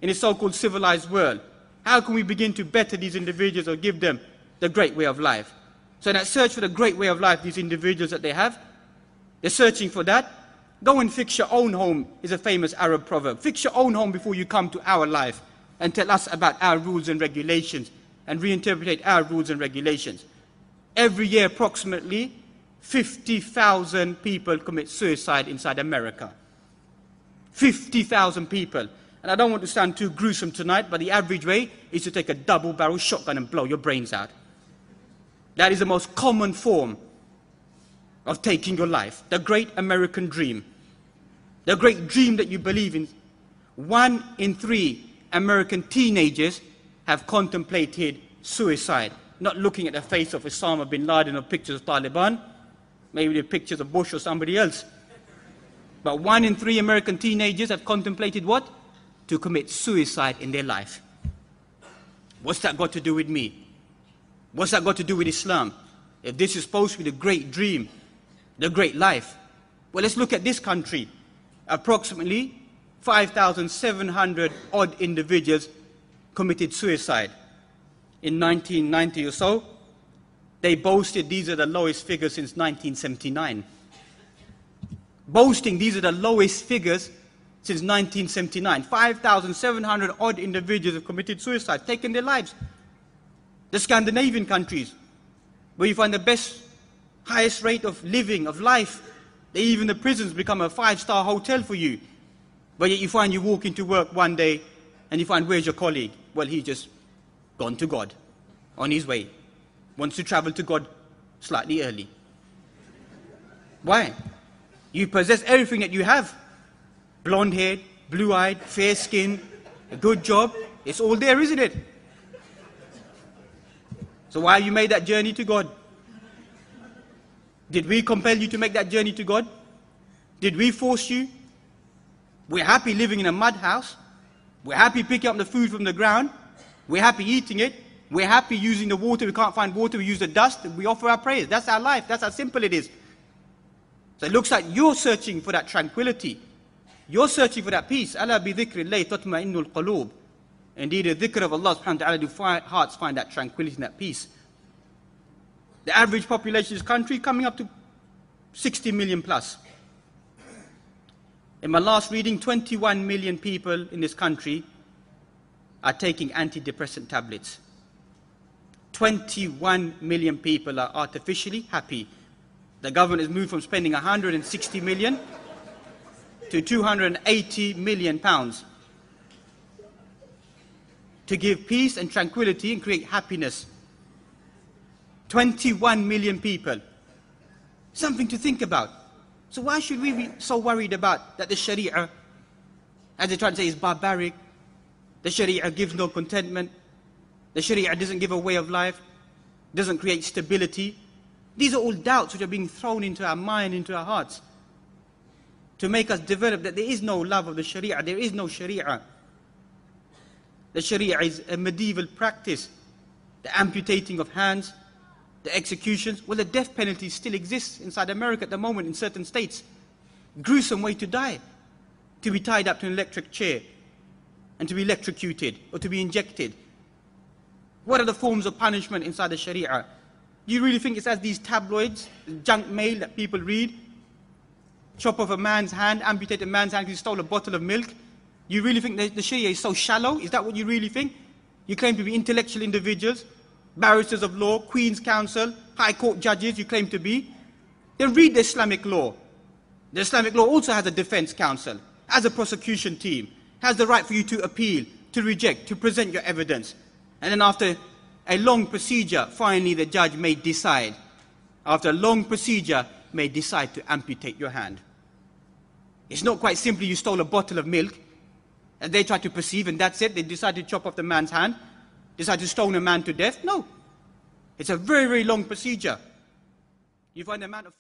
in a so-called civilized world? How can we begin to better these individuals or give them the great way of life? So in that search for the great way of life, these individuals that they have, they're searching for that. Go and fix your own home is a famous Arab proverb. Fix your own home before you come to our life and tell us about our rules and regulations and reinterpret our rules and regulations. Every year, approximately 50,000 people commit suicide inside America. 50,000 people. And I don't want to sound too gruesome tonight, but the average way is to take a double-barrel shotgun and blow your brains out. That is the most common form of taking your life. The great American dream. The great dream that you believe in. 1 in 3 American teenagers have contemplated suicide. Not looking at the face of Osama bin Laden or pictures of Taliban, maybe the pictures of Bush or somebody else. But 1 in 3 American teenagers have contemplated what? To commit suicide in their life. What's that got to do with me? What's that got to do with Islam? If this is supposed to be the great dream, the great life. Well, let's look at this country. Approximately 5,700 odd individuals committed suicide. In 1990 or so, they boasted these are the lowest figures since 1979. Boasting these are the lowest figures since 1979. 5,700 odd individuals have committed suicide, taken their lives. The Scandinavian countries, where you find the best, highest rate of living, of life, even the prisons become a 5-star hotel for you. But yet you find you walk into work one day and you find, where's your colleague? Well, he's just gone to God, on his way. Wants to travel to God slightly early. Why? You possess everything that you have. Blonde-haired, blue-eyed, fair skin, a good job. It's all there, isn't it? So why have you made that journey to God? Did we compel you to make that journey to God? Did we force you? We're happy living in a mud house. We're happy picking up the food from the ground. We're happy eating it. We're happy using the water. We can't find water. We use the dust. We offer our prayers. That's our life. That's how simple it is. So it looks like you're searching for that tranquility. You're searching for that peace. Ala bi dhikrillahi tatma'innul qulub. Indeed, the dhikr of Allah subhanahu wa ta'ala do hearts find that tranquility and that peace. The average population of this country coming up to 60 million plus. In my last reading, 21 million people in this country are taking antidepressant tablets. 21 million people are artificially happy. The government has moved from spending 160 million to 280 million pounds to give peace and tranquility and create happiness. 21 million people. Something to think about. So why should we be so worried about that the Sharia, as they try to say, is barbaric? The Sharia gives no contentment. The Sharia doesn't give a way of life, doesn't create stability. These are all doubts which are being thrown into our mind, into our hearts, to make us develop that there is no love of the Sharia, there is no Sharia. The Sharia is a medieval practice. The amputating of hands, the executions. Well, the death penalty still exists inside America at the moment in certain states. Gruesome way to die. To be tied up to an electric chair and to be electrocuted or to be injected. What are the forms of punishment inside the Sharia? You really think it's as these tabloids, junk mail that people read? Chop off a man's hand, amputate a man's hand because he stole a bottle of milk? You really think that the Sharia is so shallow? Is that what you really think? You claim to be intellectual individuals, barristers of law, Queen's Counsel, High Court judges you claim to be. Then read the Islamic law. The Islamic law also has a defense counsel, has a prosecution team, has the right for you to appeal, to reject, to present your evidence. And then after a long procedure, finally the judge may decide. After a long procedure, may decide to amputate your hand. It's not quite simply you stole a bottle of milk, and they try to perceive, and that's it. They decide to chop off the man's hand, decide to stone a man to death. No. It's a very, very long procedure. You find the amount of